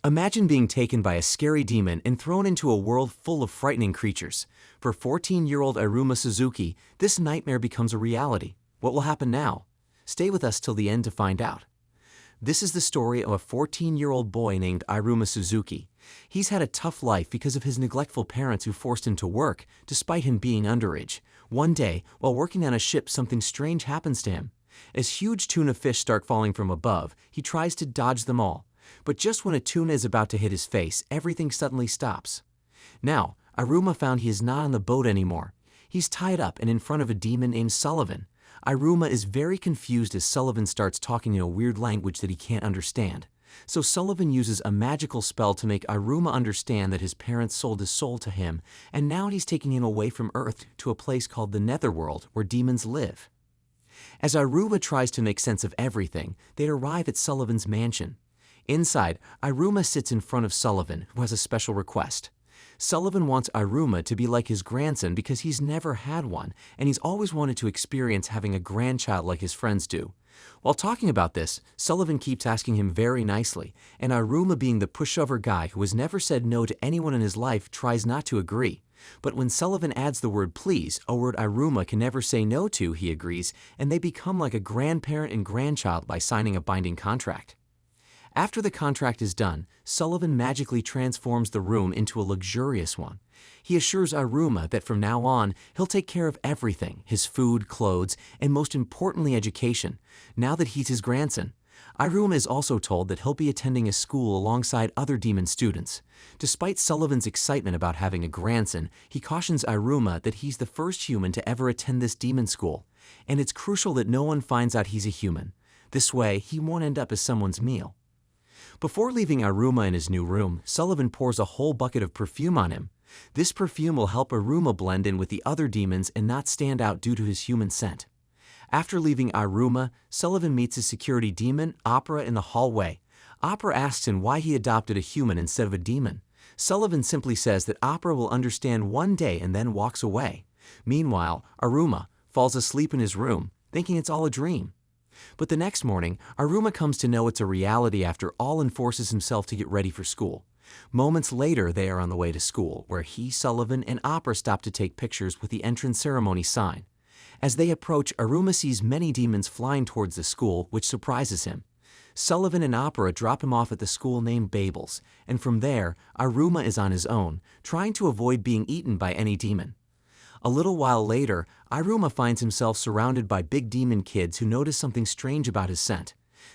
Imagine being taken by a scary demon and thrown into a world full of frightening creatures. For 14-year-old Iruma Suzuki, this nightmare becomes a reality. What will happen now? Stay with us till the end to find out. This is the story of a 14-year-old boy named Iruma Suzuki. He's had a tough life because of his neglectful parents who forced him to work, despite him being underage. One day, while working on a ship, something strange happens to him. As huge tuna fish start falling from above, he tries to dodge them all. But just when a tuna is about to hit his face, everything suddenly stops. Now, Iruma found he is not on the boat anymore. He's tied up and in front of a demon named Sullivan. Iruma is very confused as Sullivan starts talking in a weird language that he can't understand. So Sullivan uses a magical spell to make Iruma understand that his parents sold his soul to him, and now he's taking him away from Earth to a place called the Netherworld, where demons live. As Iruma tries to make sense of everything, they arrive at Sullivan's mansion. Inside, Iruma sits in front of Sullivan, who has a special request. Sullivan wants Iruma to be like his grandson because he's never had one, and he's always wanted to experience having a grandchild like his friends do. While talking about this, Sullivan keeps asking him very nicely, and Iruma, being the pushover guy who has never said no to anyone in his life, tries not to agree. But when Sullivan adds the word please, a word Iruma can never say no to, he agrees, and they become like a grandparent and grandchild by signing a binding contract. After the contract is done, Sullivan magically transforms the room into a luxurious one. He assures Iruma that from now on, he'll take care of everything, his food, clothes, and most importantly education, now that he's his grandson. Iruma is also told that he'll be attending a school alongside other demon students. Despite Sullivan's excitement about having a grandson, he cautions Iruma that he's the first human to ever attend this demon school, and it's crucial that no one finds out he's a human. This way, he won't end up as someone's meal. Before leaving Iruma in his new room, Sullivan pours a whole bucket of perfume on him. This perfume will help Iruma blend in with the other demons and not stand out due to his human scent. After leaving Iruma, Sullivan meets his security demon, Opera, in the hallway. Opera asks him why he adopted a human instead of a demon. Sullivan simply says that Opera will understand one day and then walks away. Meanwhile, Iruma falls asleep in his room, thinking it's all a dream. But the next morning, Iruma comes to know it's a reality after all and forces himself to get ready for school. Moments later, they are on the way to school, where he, Sullivan, and Opera stop to take pictures with the entrance ceremony sign. As they approach, Iruma sees many demons flying towards the school, which surprises him. Sullivan and Opera drop him off at the school named Babel's, and from there, Iruma is on his own, trying to avoid being eaten by any demon. A little while later, Iruma finds himself surrounded by big demon kids who notice something strange about his scent.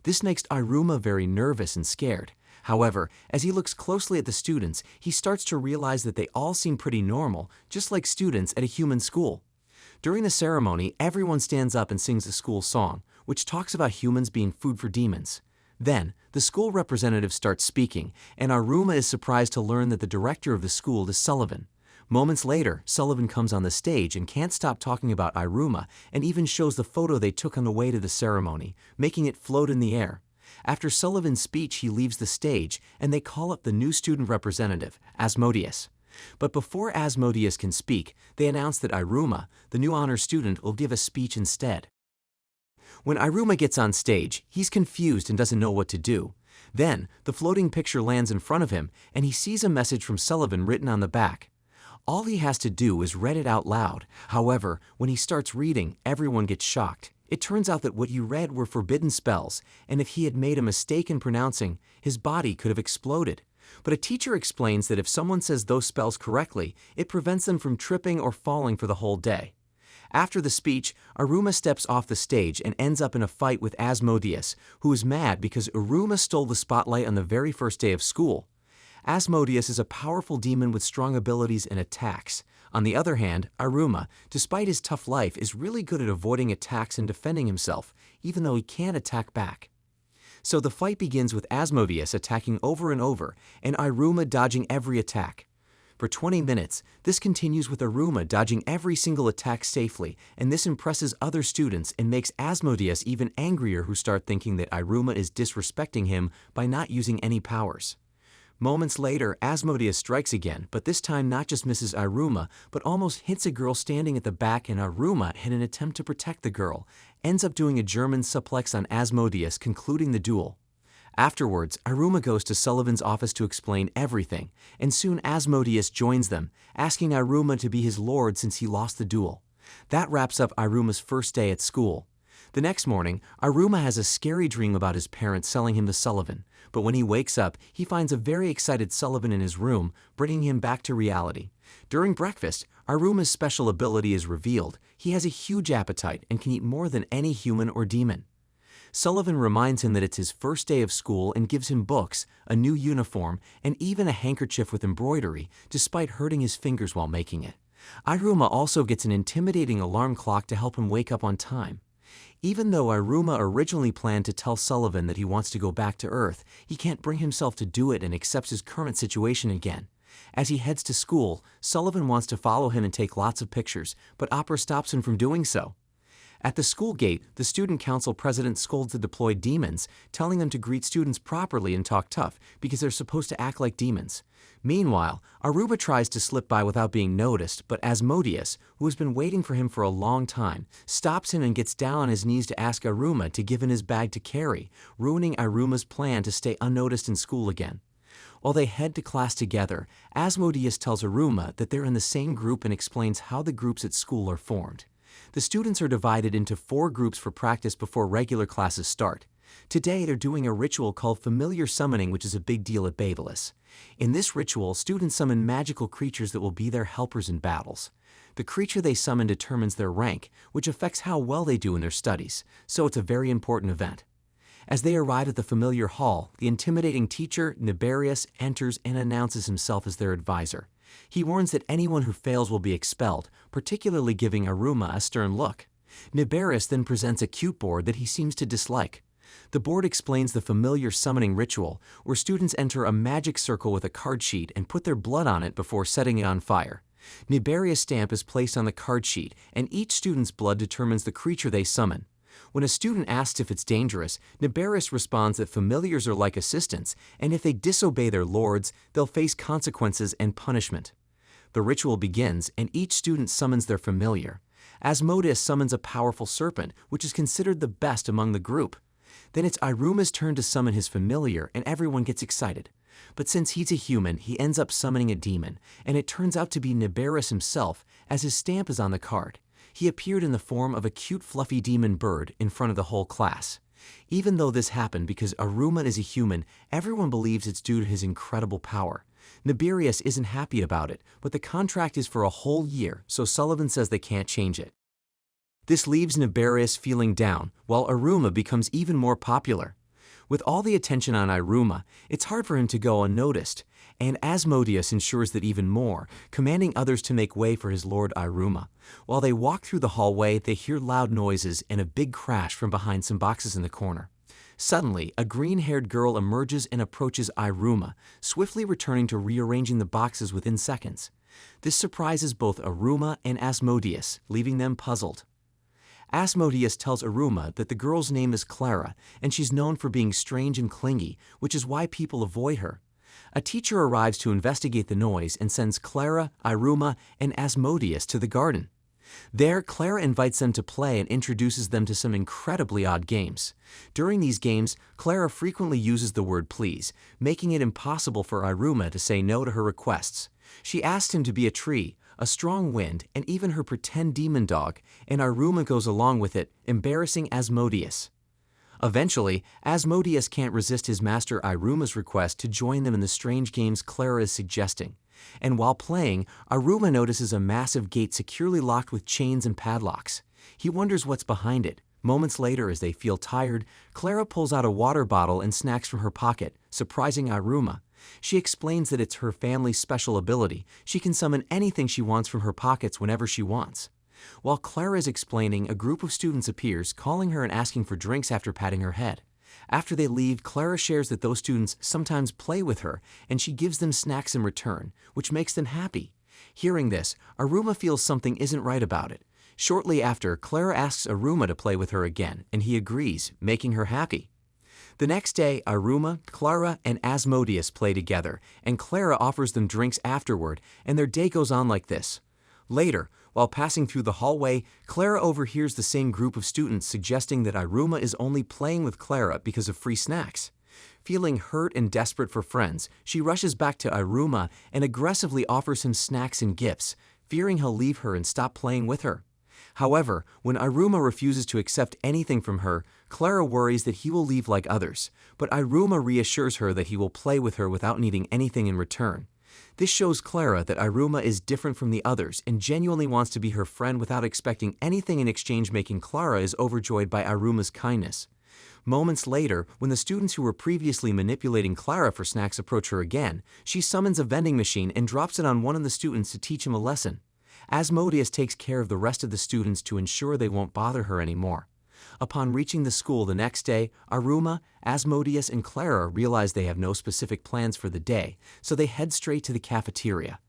This makes Iruma very nervous and scared. However, as he looks closely at the students, he starts to realize that they all seem pretty normal, just like students at a human school. During the ceremony, everyone stands up and sings the school song, which talks about humans being food for demons. Then, the school representative starts speaking, and Iruma is surprised to learn that the director of the school is Sullivan. Moments later, Sullivan comes on the stage and can't stop talking about Iruma, and even shows the photo they took on the way to the ceremony, making it float in the air. After Sullivan's speech, he leaves the stage, and they call up the new student representative, Asmodeus. But before Asmodeus can speak, they announce that Iruma, the new honor student, will give a speech instead. When Iruma gets on stage, he's confused and doesn't know what to do. Then, the floating picture lands in front of him, and he sees a message from Sullivan written on the back. All he has to do is read it out loud. However, when he starts reading, everyone gets shocked. It turns out that what he read were forbidden spells, and if he had made a mistake in pronouncing, his body could have exploded. But a teacher explains that if someone says those spells correctly, it prevents them from tripping or falling for the whole day. After the speech, Iruma steps off the stage and ends up in a fight with Asmodeus, who is mad because Iruma stole the spotlight on the very first day of school. Asmodeus is a powerful demon with strong abilities and attacks. On the other hand, Iruma, despite his tough life, is really good at avoiding attacks and defending himself, even though he can't attack back. So the fight begins with Asmodeus attacking over and over, and Iruma dodging every attack. For 20 minutes, this continues with Iruma dodging every single attack safely, and this impresses other students and makes Asmodeus even angrier, who start thinking that Iruma is disrespecting him by not using any powers. Moments later, Asmodeus strikes again, but this time not just misses Iruma, but almost hits a girl standing at the back, and Iruma, in an attempt to protect the girl, ends up doing a German suplex on Asmodeus, concluding the duel. Afterwards, Iruma goes to Sullivan's office to explain everything, and soon Asmodeus joins them, asking Iruma to be his lord since he lost the duel. That wraps up Iruma's first day at school. The next morning, Iruma has a scary dream about his parents selling him to Sullivan, but when he wakes up, he finds a very excited Sullivan in his room, bringing him back to reality. During breakfast, Iruma's special ability is revealed. He has a huge appetite and can eat more than any human or demon. Sullivan reminds him that it's his first day of school and gives him books, a new uniform, and even a handkerchief with embroidery, despite hurting his fingers while making it. Iruma also gets an intimidating alarm clock to help him wake up on time. Even though Iruma originally planned to tell Sullivan that he wants to go back to Earth, he can't bring himself to do it and accepts his current situation again. As he heads to school, Sullivan wants to follow him and take lots of pictures, but Opera stops him from doing so. At the school gate, the student council president scolds the deployed demons, telling them to greet students properly and talk tough because they're supposed to act like demons. Meanwhile, Iruma tries to slip by without being noticed, but Asmodeus, who has been waiting for him for a long time, stops him and gets down on his knees to ask Iruma to give him his bag to carry, ruining Iruma's plan to stay unnoticed in school again. While they head to class together, Asmodeus tells Iruma that they're in the same group and explains how the groups at school are formed. The students are divided into 4 groups for practice before regular classes start. Today they're doing a ritual called familiar summoning, which is a big deal at Babylis. In this ritual, students summon magical creatures that will be their helpers in battles. The creature they summon determines their rank, which affects how well they do in their studies, so it's a very important event. As they arrive at the familiar hall, the intimidating teacher, Nibarius, enters and announces himself as their advisor. He warns that anyone who fails will be expelled, particularly giving Iruma a stern look. Nibarius then presents a cute board that he seems to dislike. The board explains the familiar summoning ritual, where students enter a magic circle with a card sheet and put their blood on it before setting it on fire. Nibarius' stamp is placed on the card sheet, and each student's blood determines the creature they summon. When a student asks if it's dangerous, Nibarius responds that familiars are like assistants, and if they disobey their lords, they'll face consequences and punishment. The ritual begins, and each student summons their familiar. Asmodeus summons a powerful serpent, which is considered the best among the group. Then it's Iruma's turn to summon his familiar, and everyone gets excited. But since he's a human, he ends up summoning a demon, and it turns out to be Nibarius himself, as his stamp is on the card. He appeared in the form of a cute fluffy demon bird in front of the whole class. Even though this happened because Iruma is a human, everyone believes it's due to his incredible power. Nibarius isn't happy about it, but the contract is for a whole year, so Sullivan says they can't change it. This leaves Nibarius feeling down, while Iruma becomes even more popular. With all the attention on Iruma, it's hard for him to go unnoticed, and Asmodeus ensures that even more, commanding others to make way for his lord Iruma. While they walk through the hallway, they hear loud noises and a big crash from behind some boxes in the corner. Suddenly, a green-haired girl emerges and approaches Iruma, swiftly returning to rearranging the boxes within seconds. This surprises both Iruma and Asmodeus, leaving them puzzled. Asmodeus tells Iruma that the girl's name is Clara, and she's known for being strange and clingy, which is why people avoid her. A teacher arrives to investigate the noise and sends Clara, Iruma, and Asmodeus to the garden. There, Clara invites them to play and introduces them to some incredibly odd games. During these games, Clara frequently uses the word please, making it impossible for Iruma to say no to her requests. She asks him to be a tree, a strong wind, and even her pretend demon dog, and Iruma goes along with it, embarrassing Asmodeus. Eventually, Asmodeus can't resist his master Iruma's request to join them in the strange games Clara is suggesting. And while playing, Iruma notices a massive gate securely locked with chains and padlocks. He wonders what's behind it. Moments later, as they feel tired, Clara pulls out a water bottle and snacks from her pocket, surprising Iruma. She explains that it's her family's special ability. She can summon anything she wants from her pockets whenever she wants. While Clara is explaining, a group of students appears, calling her and asking for drinks after patting her head. After they leave, Clara shares that those students sometimes play with her, and she gives them snacks in return, which makes them happy. Hearing this, Iruma feels something isn't right about it. Shortly after, Clara asks Iruma to play with her again, and he agrees, making her happy. The next day, Iruma, Clara, and Asmodeus play together, and Clara offers them drinks afterward, and their day goes on like this. Later, while passing through the hallway, Clara overhears the same group of students suggesting that Iruma is only playing with Clara because of free snacks. Feeling hurt and desperate for friends, she rushes back to Iruma and aggressively offers him snacks and gifts, fearing he'll leave her and stop playing with her. However, when Iruma refuses to accept anything from her, Clara worries that he will leave like others, but Iruma reassures her that he will play with her without needing anything in return. This shows Clara that Iruma is different from the others and genuinely wants to be her friend without expecting anything in exchange, making Clara is overjoyed by Iruma's kindness. Moments later, when the students who were previously manipulating Clara for snacks approach her again, she summons a vending machine and drops it on one of the students to teach him a lesson. Asmodeus takes care of the rest of the students to ensure they won't bother her anymore. Upon reaching the school the next day, Iruma, Asmodeus, and Clara realize they have no specific plans for the day, so they head straight to the cafeteria.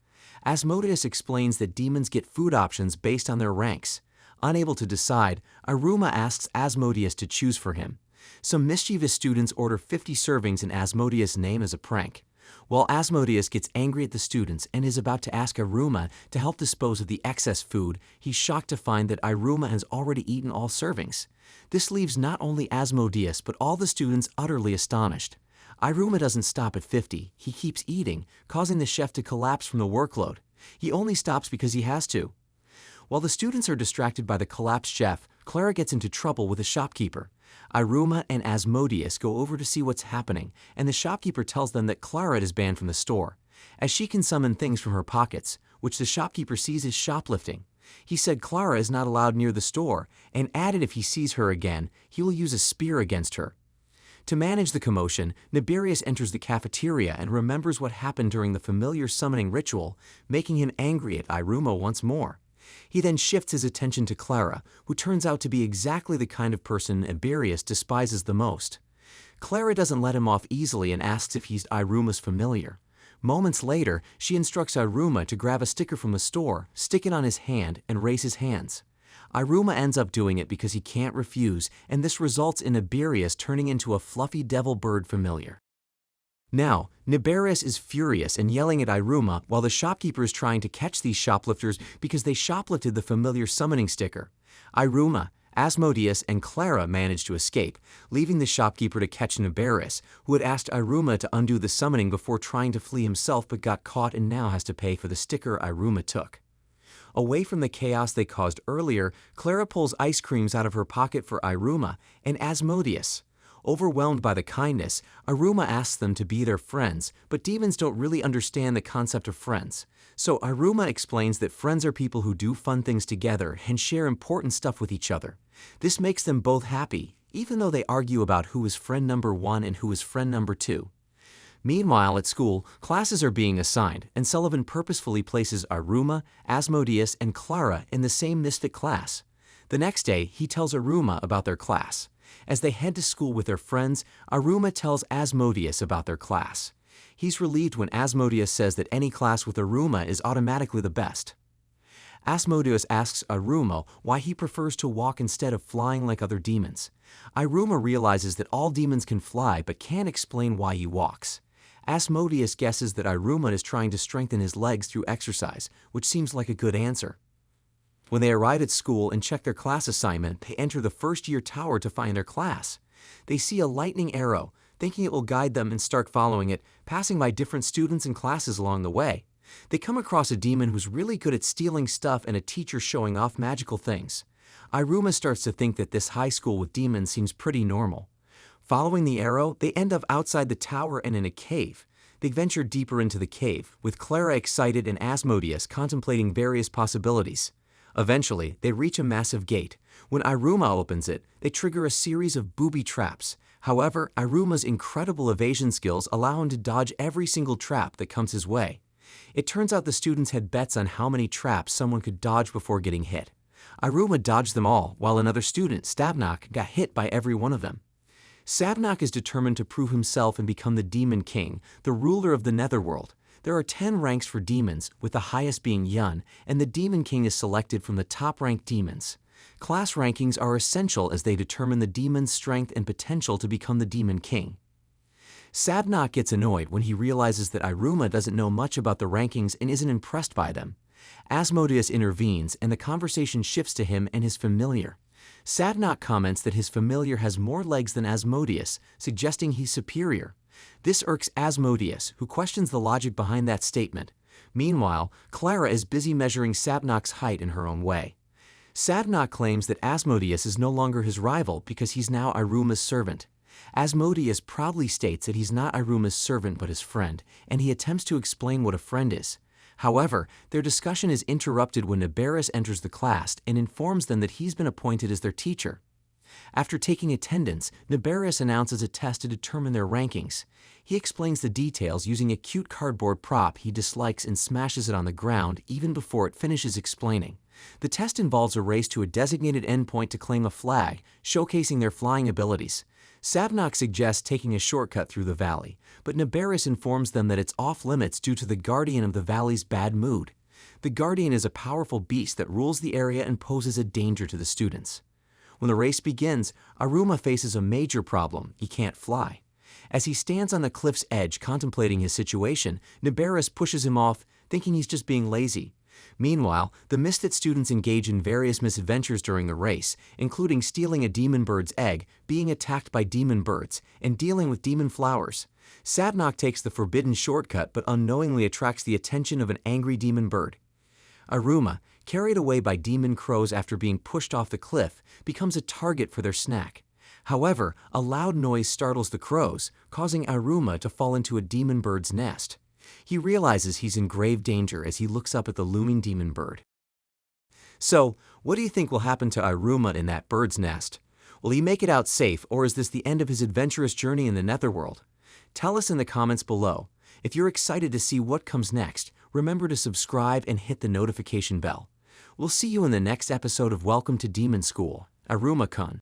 Asmodeus explains that demons get food options based on their ranks. Unable to decide, Iruma asks Asmodeus to choose for him. Some mischievous students order 50 servings in Asmodeus' name as a prank. While Asmodeus gets angry at the students and is about to ask Iruma to help dispose of the excess food, he's shocked to find that Iruma has already eaten all servings. This leaves not only Asmodeus but all the students utterly astonished. Iruma doesn't stop at 50, he keeps eating, causing the chef to collapse from the workload. He only stops because he has to. While the students are distracted by the collapsed chef, Clara gets into trouble with a shopkeeper. Iruma and Asmodeus go over to see what's happening, and the shopkeeper tells them that Clara is banned from the store, as she can summon things from her pockets, which the shopkeeper sees as shoplifting. He said Clara is not allowed near the store, and added if he sees her again, he will use a spear against her. To manage the commotion, Niberius enters the cafeteria and remembers what happened during the familiar summoning ritual, making him angry at Iruma once more. He then shifts his attention to Clara, who turns out to be exactly the kind of person Niberius despises the most. Clara doesn't let him off easily and asks if he's Iruma's familiar. Moments later, she instructs Iruma to grab a sticker from the store, stick it on his hand, and raise his hands. Iruma ends up doing it because he can't refuse, and this results in Niberius turning into a fluffy devil bird familiar. Now, Niberius is furious and yelling at Iruma while the shopkeeper is trying to catch these shoplifters because they shoplifted the familiar summoning sticker. Iruma, Asmodeus, and Clara manage to escape, leaving the shopkeeper to catch Niberius, who had asked Iruma to undo the summoning before trying to flee himself but got caught and now has to pay for the sticker Iruma took. Away from the chaos they caused earlier, Clara pulls ice creams out of her pocket for Iruma and Asmodeus. Overwhelmed by the kindness, Iruma asks them to be their friends, but demons don't really understand the concept of friends. So Iruma explains that friends are people who do fun things together and share important stuff with each other. This makes them both happy, even though they argue about who is friend number 1 and who is friend number 2. Meanwhile, at school, classes are being assigned, and Sullivan purposefully places Iruma, Asmodeus, and Clara in the same misfit class. The next day, he tells Iruma about their class. As they head to school with their friends, Iruma tells Asmodeus about their class. He's relieved when Asmodeus says that any class with Iruma is automatically the best. Asmodeus asks Iruma why he prefers to walk instead of flying like other demons. Iruma realizes that all demons can fly but can't explain why he walks. Asmodeus guesses that Iruma is trying to strengthen his legs through exercise, which seems like a good answer. When they arrive at school and check their class assignment, they enter the first-year tower to find their class. They see a lightning arrow, thinking it will guide them and start following it, passing by different students and classes along the way. They come across a demon who's really good at stealing stuff and a teacher showing off magical things. Iruma starts to think that this high school with demons seems pretty normal. Following the arrow, they end up outside the tower and in a cave. They venture deeper into the cave, with Clara excited and Asmodeus contemplating various possibilities. Eventually, they reach a massive gate. When Iruma opens it, they trigger a series of booby traps. However, Iruma's incredible evasion skills allow him to dodge every single trap that comes his way. It turns out the students had bets on how many traps someone could dodge before getting hit. Iruma dodged them all, while another student, Stabnock, got hit by every one of them. Stabnock is determined to prove himself and become the Demon King, the ruler of the Netherworld. There are 10 ranks for demons, with the highest being Yun, and the Demon King is selected from the top-ranked demons. Class rankings are essential as they determine the demon's strength and potential to become the Demon King. Stabnock gets annoyed when he realizes that Iruma doesn't know much about the rankings and isn't impressed by them. Asmodeus intervenes, and the conversation shifts to him and his familiar. Stabnock comments that his familiar has more legs than Asmodeus, suggesting he's superior. This irks Asmodeus, who questions the logic behind that statement. Meanwhile, Clara is busy measuring Sabnok's height in her own way. Sabnok claims that Asmodeus is no longer his rival because he's now Iruma's servant. Asmodeus proudly states that he's not Iruma's servant but his friend, and he attempts to explain what a friend is. However, their discussion is interrupted when Neberis enters the class and informs them that he's been appointed as their teacher. After taking attendance, Neberis announces a test to determine their rankings. He explains the details using a cute cardboard prop he dislikes and smashes it on the ground even before it finishes explaining. The test involves a race to a designated endpoint to claim a flag, showcasing their flying abilities. Sabnok suggests taking a shortcut through the valley, but Neberis informs them that it's off-limits due to the Guardian of the Valley's bad mood. The Guardian is a powerful beast that rules the area and poses a danger to the students. When the race begins, Iruma faces a major problem: he can't fly. As he stands on the cliff's edge contemplating his situation, Neberis pushes him off, thinking he's just being lazy. Meanwhile, the Misfit students engage in various misadventures during the race, including stealing a demon bird's egg, being attacked by demon birds, and dealing with demon flowers. Sabnok takes the forbidden shortcut but unknowingly attracts the attention of an angry demon bird. Iruma, carried away by demon crows after being pushed off the cliff, becomes a target for their snack. However, a loud noise startles the crows, causing Iruma to fall into a demon bird's nest. He realizes he's in grave danger as he looks up at the looming demon bird. So, what do you think will happen to Iruma in that bird's nest? Will he make it out safe, or is this the end of his adventurous journey in the Netherworld? Tell us in the comments below. If you're excited to see what comes next, remember to subscribe and hit the notification bell. We'll see you in the next episode of Welcome to Demon School, Iruma-kun.